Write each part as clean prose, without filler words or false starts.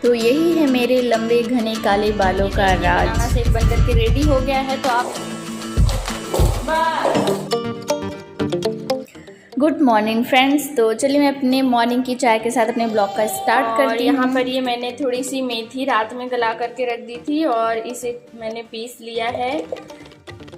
तो यही है मेरे लंबे घने काले बालों का राज। खाना से बन करके रेडी हो गया है, तो आप गुड मॉर्निंग फ्रेंड्स। तो चलिए मैं अपने मॉर्निंग की चाय के साथ अपने ब्लॉग का स्टार्ट करती हूँ। यहाँ पर ये मैंने थोड़ी सी मेथी रात में गला करके रख दी थी और इसे मैंने पीस लिया है।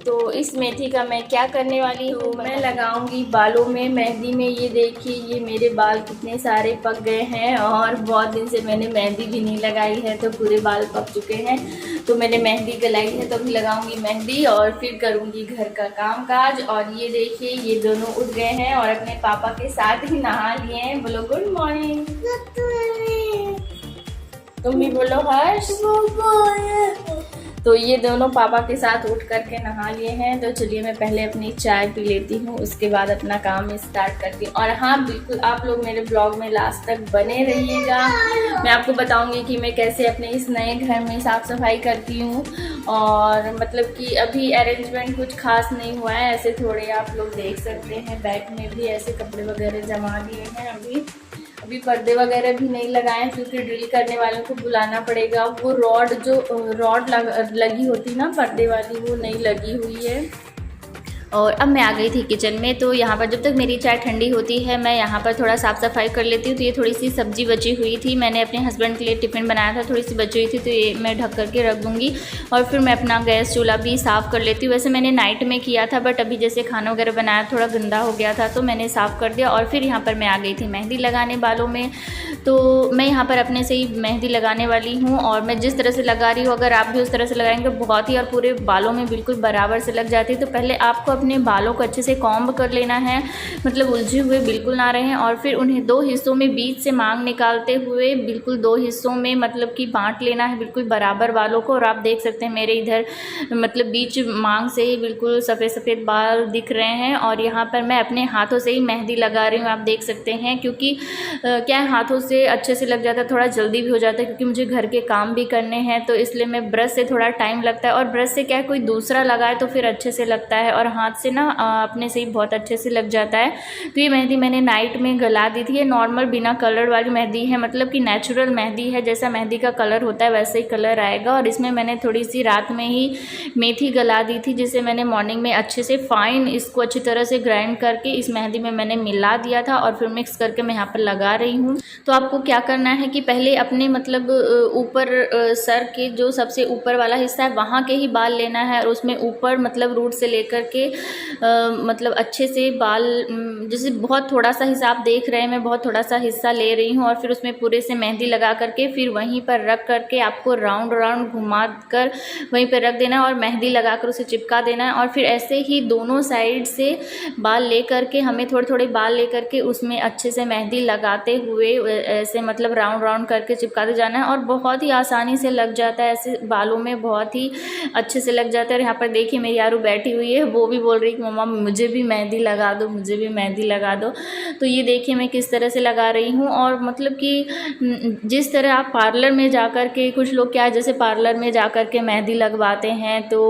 तो इस मेथी का मैं क्या करने वाली हूँ, मैं लगाऊंगी बालों में मेहंदी में। ये देखिए, ये मेरे बाल कितने सारे पक गए हैं और बहुत दिन से मैंने मेहंदी भी नहीं लगाई है, तो पूरे बाल पक चुके हैं। तो मैंने मेहंदी गलाई है, तो अभी लगाऊंगी मेहंदी और फिर करूंगी घर का काम काज। और ये देखिए, ये दोनों उठ गए हैं और अपने पापा के साथ ही नहा लिए हैं। बोलो गुड मॉर्निंग। तुम भी बोलो हर्ष। तो ये दोनों पापा के साथ उठ करके नहा लिए हैं। तो चलिए मैं पहले अपनी चाय पी लेती हूँ, उसके बाद अपना काम स्टार्ट करती हूँ। और हाँ, बिल्कुल आप लोग मेरे ब्लॉग में लास्ट तक बने रहिएगा। मैं आपको बताऊंगी कि मैं कैसे अपने इस नए घर में साफ़ सफाई करती हूँ। और मतलब कि अभी अरेंजमेंट कुछ खास नहीं हुआ है, ऐसे थोड़े आप लोग देख सकते हैं। बैग में भी ऐसे कपड़े वगैरह जमा दिए हैं। अभी पर्दे वगैरह भी नहीं लगाए हैं, क्योंकि ड्रिल करने वालों को बुलाना पड़ेगा। वो रॉड लगी होती ना पर्दे वाली, वो नहीं लगी हुई है। और अब मैं आ गई थी किचन में। तो यहाँ पर जब तक मेरी चाय ठंडी होती है, मैं यहाँ पर थोड़ा साफ़ सफाई कर लेती हूँ। तो ये थोड़ी सी सब्जी बची हुई थी, मैंने अपने हस्बैंड के लिए टिफ़िन बनाया था, थोड़ी सी बची हुई थी, तो ये मैं ढक करके रख दूँगी। और फिर मैं अपना गैस चूल्हा भी साफ़ कर लेती हूँ। वैसे मैंने नाइट में किया था, बट अभी जैसे खाना वगैरह बनाया थोड़ा गंदा हो गया था, तो मैंने साफ़ कर दिया। और फिर यहाँ पर मैं आ गई थी मेहंदी लगाने बालों में। तो मैं यहाँ पर अपने से ही मेहंदी लगाने वाली हूँ, और मैं जिस तरह से लगा रही हूँ, अगर आप भी उस तरह से लगाएंगे बहुत ही, और पूरे बालों में बिल्कुल बराबर से लग जाती है। तो पहले आपको अपने बालों को अच्छे से कॉम्ब कर लेना है, मतलब उलझे हुए बिल्कुल ना रहें। और फिर उन्हें 2 हिस्सों में बीच से मांग निकालते हुए बिल्कुल 2 हिस्सों में मतलब कि बांट लेना है, बिल्कुल बराबर बालों को। और आप देख सकते हैं मेरे इधर मतलब बीच मांग से ही बिल्कुल सफ़ेद सफ़ेद बाल दिख रहे हैं। और यहाँ पर मैं अपने हाथों से ही मेहंदी लगा रही हूँ, आप देख सकते हैं। क्योंकि क्या है, हाथों से अच्छे से लग जाता है, थोड़ा जल्दी भी हो जाता है, क्योंकि मुझे घर के काम भी करने हैं। तो इसलिए मैं ब्रश से थोड़ा टाइम लगता है, और ब्रश से क्या है, कोई दूसरा लगाए तो फिर अच्छे से लगता है, और हाथ से ना अपने से ही बहुत अच्छे से लग जाता है। तो ये मेहंदी मैंने नाइट में गला दी थी। ये नॉर्मल बिना कलर वाली मेहंदी है, मतलब कि नेचुरल मेहंदी है, जैसा मेहंदी का कलर होता है वैसे ही कलर आएगा। और इसमें मैंने थोड़ी सी रात में ही मेथी गला दी थी, जिसे मैंने मॉर्निंग में अच्छे से फाइन इसको अच्छी तरह से ग्राइंड करके इस मेहंदी में मैंने मिला दिया था, और फिर मिक्स करके मैं यहाँ पर लगा रही हूँ। तो आपको क्या करना है कि पहले अपने मतलब ऊपर सर के जो सबसे ऊपर वाला हिस्सा है, वहाँ के ही बाल लेना है, और उसमें ऊपर मतलब रूट से लेकर के मतलब अच्छे से बाल, जैसे बहुत थोड़ा सा हिस्सा आप देख रहे हैं, मैं बहुत थोड़ा सा हिस्सा ले रही हूँ। और फिर उसमें पूरे से मेहंदी लगा करके फिर वहीं पर रख करके आपको राउंड राउंड घुमा कर वहीं पर रख देना है, और मेहंदी लगा कर उसे चिपका देना है। और फिर ऐसे ही दोनों साइड से बाल ले करके, हमें थोड़े थोड़े बाल ले करके उसमें अच्छे से मेहंदी लगाते हुए ऐसे मतलब राउंड राउंड करके चिपकाते जाना है। और बहुत ही आसानी से लग जाता है, ऐसे बालों में बहुत ही अच्छे से लग जाता है। और यहाँ पर देखिए मेरी यारू बैठी हुई है, वो भी बोल रही है कि मम्मा मुझे भी मेहंदी लगा दो, मुझे भी मेहंदी लगा दो। तो ये देखिए मैं किस तरह से लगा रही हूँ। और मतलब कि जिस तरह आप पार्लर में जा कर के, कुछ लोग क्या जैसे पार्लर में जा कर के मेहंदी लगवाते हैं, तो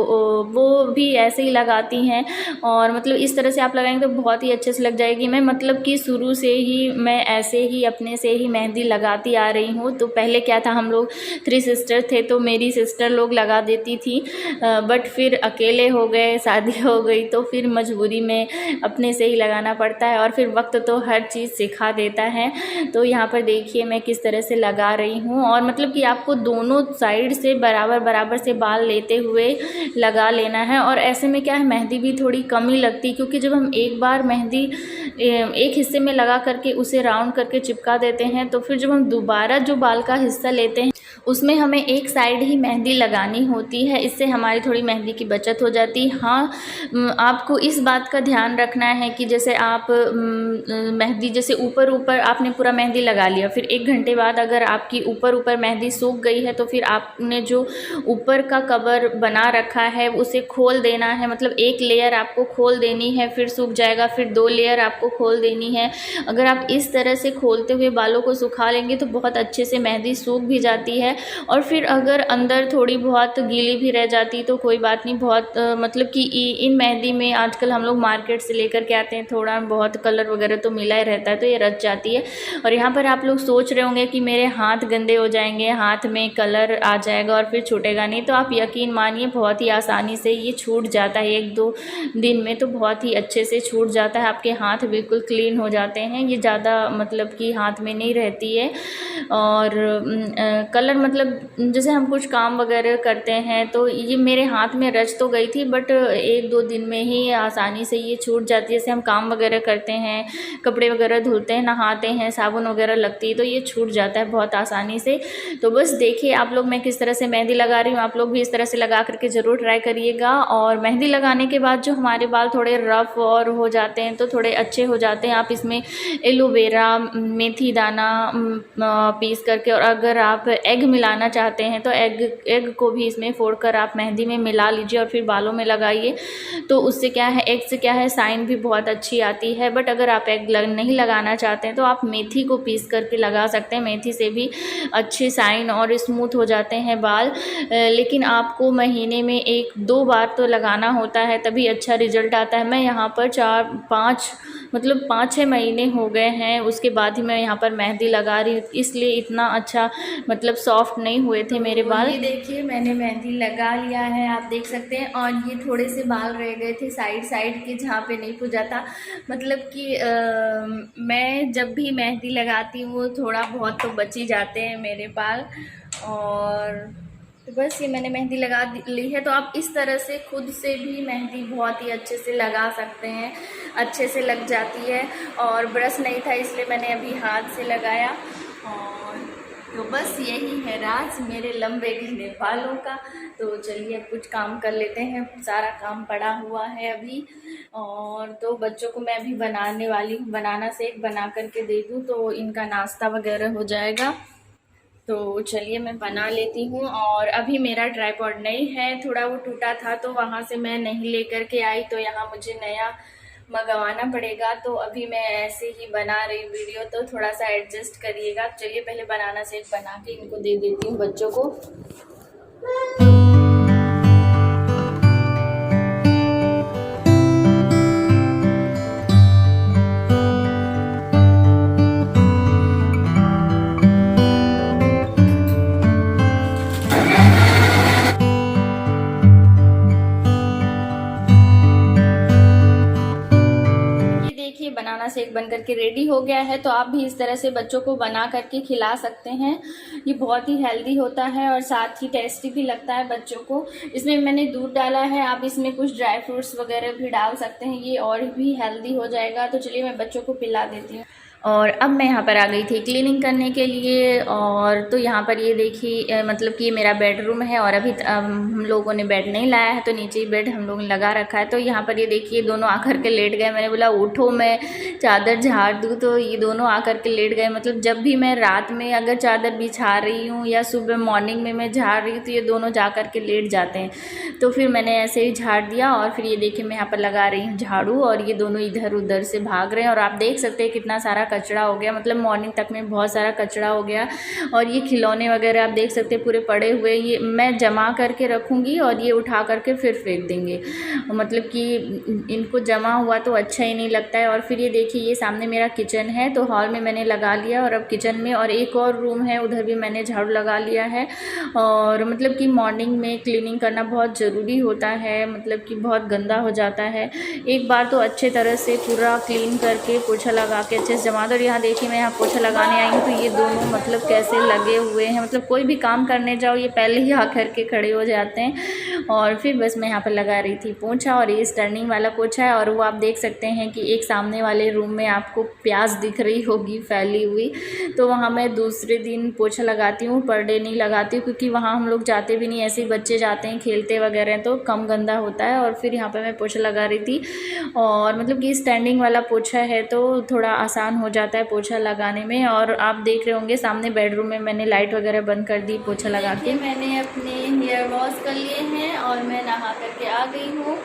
वो भी ऐसे ही लगाती हैं। और मतलब इस तरह से आप लगाएंगे तो बहुत ही अच्छे से लग जाएगी। मैं मतलब कि शुरू से ही मैं ऐसे ही अपने से ही मेहंदी लगाती आ रही हूँ। तो पहले क्या था, हम लोग 3 सिस्टर थे, तो मेरी सिस्टर लोग लगा देती थी, बट फिर अकेले हो गए, शादी हो गई, तो फिर मजबूरी में अपने से ही लगाना पड़ता है। और फिर वक्त तो हर चीज़ सिखा देता है। तो यहाँ पर देखिए मैं किस तरह से लगा रही हूँ। और मतलब कि आपको दोनों साइड से बराबर बराबर से बाल लेते हुए लगा लेना है। और ऐसे में क्या है, मेहंदी भी थोड़ी कम ही लगती, क्योंकि जब हम एक बार मेहंदी एक हिस्से में लगा करके उसे राउंड करके चिपका देते हैं, तो फिर जब हम दोबारा जो बाल का हिस्सा लेते हैं उसमें हमें एक साइड ही मेहंदी लगानी होती है। इससे हमारी थोड़ी मेहंदी की बचत हो जाती है। हाँ, आपको इस बात का ध्यान रखना है कि जैसे आप मेहंदी जैसे ऊपर ऊपर आपने पूरा मेहंदी लगा लिया, फिर 1 घंटे बाद अगर आपकी ऊपर ऊपर मेहंदी सूख गई है, तो फिर आपने जो ऊपर का कवर बना रखा है उसे खोल देना है। मतलब एक लेयर आपको खोल देनी है, फिर सूख जाएगा, फिर 2 लेयर आपको आपको खोल देनी है। अगर आप इस तरह से खोलते हुए बालों को सुखा लेंगे तो बहुत अच्छे से मेहंदी सूख भी जाती है। और फिर अगर अंदर थोड़ी बहुत गीली भी रह जाती तो कोई बात नहीं, बहुत मतलब कि इन मेहंदी में आजकल हम लोग मार्केट से लेकर के आते हैं, थोड़ा बहुत कलर वगैरह तो मिला ही रहता है, तो ये रच जाती है। और यहाँ पर आप लोग सोच रहे होंगे कि मेरे हाथ गंदे हो जाएंगे, हाथ में कलर आ जाएगा और फिर छूटेगा नहीं, तो आप यकीन मानिए बहुत ही आसानी से ये छूट जाता है। 1-2 दिन में तो बहुत ही अच्छे से छूट जाता है, आपके हाथ बिल्कुल क्लीन हो जाते हैं। ये ज़्यादा मतलब कि हाथ में नहीं रहती है। और कलर मतलब जैसे हम कुछ काम वगैरह करते हैं तो ये मेरे हाथ में रच तो गई थी, बट 1-2 दिन में ही आसानी से ये छूट जाती है। जैसे हम काम वगैरह करते हैं, कपड़े वगैरह धुलते हैं, नहाते हैं, साबुन वगैरह लगती है तो ये छूट जाता है बहुत आसानी से। तो बस देखिए आप लोग मैं किस तरह से मेहंदी लगा रही हूँ, आप लोग भी इस तरह से लगा करके ज़रूर ट्राई करिएगा। और मेहंदी लगाने के बाद जो हमारे बाल थोड़े रफ़ और हो जाते हैं तो थोड़े अच्छे हो जाते हैं, आप इसमें एलोवेरा, मेथी दाना पीस करके, और अगर आप एग मिलाना चाहते हैं तो एग को भी इसमें फोड़कर आप मेहंदी में मिला लीजिए और फिर बालों में लगाइए। तो उससे क्या है, एग से क्या है शाइन भी बहुत अच्छी आती है। बट अगर आप एग नहीं लगाना चाहते हैं तो आप मेथी को पीस करके लगा सकते हैं, मेथी से भी अच्छी शाइन और स्मूथ हो जाते हैं बाल। लेकिन आपको महीने में 1-2 बार तो लगाना होता है तभी अच्छा रिजल्ट आता है। मैं यहाँ पर 4-5 मतलब 5-6 महीने हो गए हैं, उसके बाद ही मैं यहाँ पर मेहंदी लगा रही हूँ, इसलिए इतना अच्छा मतलब सॉफ्ट नहीं हुए थे मेरे बाल। ये देखिए मैंने मेहंदी लगा लिया है, आप देख सकते हैं। और ये थोड़े से बाल रह गए थे साइड के, जहाँ पे नहीं पूजा था। मतलब कि मैं जब भी मेहंदी लगाती हूँ थोड़ा बहुत तो बच ही जाते हैं मेरे बाल। और तो बस ये मैंने मेहंदी लगा ली है। तो आप इस तरह से खुद से भी मेहंदी बहुत ही अच्छे से लगा सकते हैं, अच्छे से लग जाती है। और ब्रश नहीं था इसलिए मैंने अभी हाथ से लगाया। और तो बस यही है राज मेरे लंबे घने बालों का। तो चलिए अब कुछ काम कर लेते हैं, सारा काम पड़ा हुआ है अभी। और तो बच्चों को मैं अभी बनाने वाली हूँ, बनाना शेक बना करके दे दूँ तो इनका नाश्ता वगैरह हो जाएगा। तो चलिए मैं बना लेती हूँ। और अभी मेरा ट्राइपॉड नहीं है, थोड़ा वो टूटा था तो वहाँ से मैं नहीं लेकर के आई, तो यहाँ मुझे नया मंगवाना पड़ेगा। तो अभी मैं ऐसे ही बना रही वीडियो, तो थोड़ा सा एडजस्ट करिएगा। चलिए पहले बनाना शेक बना के इनको दे देती हूँ बच्चों को। बनाना शेक बन करके रेडी हो गया है। तो आप भी इस तरह से बच्चों को बना करके खिला सकते हैं। ये बहुत ही हेल्दी होता है और साथ ही टेस्टी भी लगता है बच्चों को। इसमें मैंने दूध डाला है, आप इसमें कुछ ड्राई फ्रूट्स वगैरह भी डाल सकते हैं, ये और भी हेल्दी हो जाएगा। तो चलिए मैं बच्चों को पिला देती हूँ। और अब मैं यहाँ पर आ गई थी क्लीनिंग करने के लिए। और तो यहाँ पर ये देखिए मतलब कि मेरा बेडरूम है और अभी हम लोगों ने बेड नहीं लाया है, तो नीचे ही बेड हम लोगों ने लगा रखा है। तो यहाँ पर ये देखिए दोनों आकर के लेट गए। मैंने बोला उठो मैं चादर झाड़ दूँ, तो ये दोनों आकर के लेट गए। मतलब जब भी मैं रात में अगर चादर बिछा रही हूँ या सुबह मॉर्निंग में मैं झाड़ रही हूँ तो ये दोनों जा कर के लेट जाते हैं। तो फिर मैंने ऐसे ही झाड़ दिया और फिर ये देखिए मैं यहाँ पर लगा रही हूँ झाड़ू, और ये दोनों इधर उधर से भाग रहे हैं। और आप देख सकते हैं कितना सारा कचरा हो गया, मतलब मॉर्निंग तक में बहुत सारा कचरा हो गया। और ये खिलौने वगैरह आप देख सकते हैं पूरे पड़े हुए, ये मैं जमा करके रखूँगी और ये उठा करके फिर फेंक देंगे। मतलब कि इनको जमा हुआ तो अच्छा ही नहीं लगता है। और फिर ये देखिए ये सामने मेरा किचन है, तो हॉल में मैंने लगा लिया और अब किचन में और एक और रूम है उधर भी मैंने झाड़ू लगा लिया है। और मतलब कि मॉर्निंग में क्लीनिंग करना बहुत ज़रूरी होता है, मतलब कि बहुत गंदा हो जाता है। एक बार तो अच्छे तरह से पूरा क्लीन करके पोछा लगा के अच्छे से जमा दो। और यहाँ देखिए मैं यहाँ पोछा लगाने आई हूँ तो ये दोनों मतलब कैसे लगे हुए हैं, मतलब कोई भी काम करने जाओ ये पहले ही आकर के खड़े हो जाते हैं। और फिर बस मैं यहाँ पर लगा रही थी पोछा, और ये टर्निंग वाला पोछा है। और वो आप देख सकते हैं कि एक सामने वाले रूम में आपको प्याज दिख रही होगी फैली हुई, तो वहाँ मैं दूसरे दिन पोछा लगाती हूँ, पर डे नहीं लगाती हूँ, क्योंकि वहाँ हम लोग जाते भी नहीं, ऐसे ही बच्चे जाते हैं खेलते वगैरह तो कम गंदा होता है। और फिर यहाँ पर मैं पोछा लगा रही थी। और मतलब कि स्टैंडिंग वाला पोछा है तो थोड़ा आसान हो जाता है पोछा लगाने में। और आप देख रहे होंगे सामने बेडरूम में मैंने लाइट वगैरह बंद कर दी पोछा लगा के। मैंने अपने हेयर वॉश कर लिए हैं और मैं नहा करके आ गई हूँ।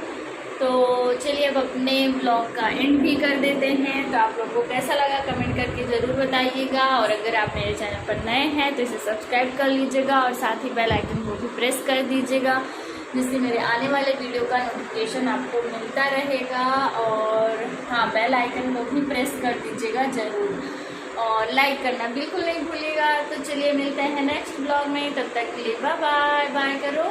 तो चलिए अब अपने ब्लॉग का एंड भी कर देते हैं। तो आप लोगों को कैसा लगा कमेंट करके ज़रूर बताइएगा, और अगर आप मेरे चैनल पर नए हैं तो इसे सब्सक्राइब कर लीजिएगा और साथ ही बेल आइकन को भी प्रेस कर दीजिएगा, जिससे मेरे आने वाले वीडियो का नोटिफिकेशन आपको मिलता रहेगा। और हाँ, बेल आइकन को भी प्रेस कर दीजिएगा ज़रूर, और लाइक करना बिल्कुल नहीं भूलिएगा। तो चलिए मिलते हैं नेक्स्ट ब्लॉग में, तब तक के लिए बाय बाय। बाय करो।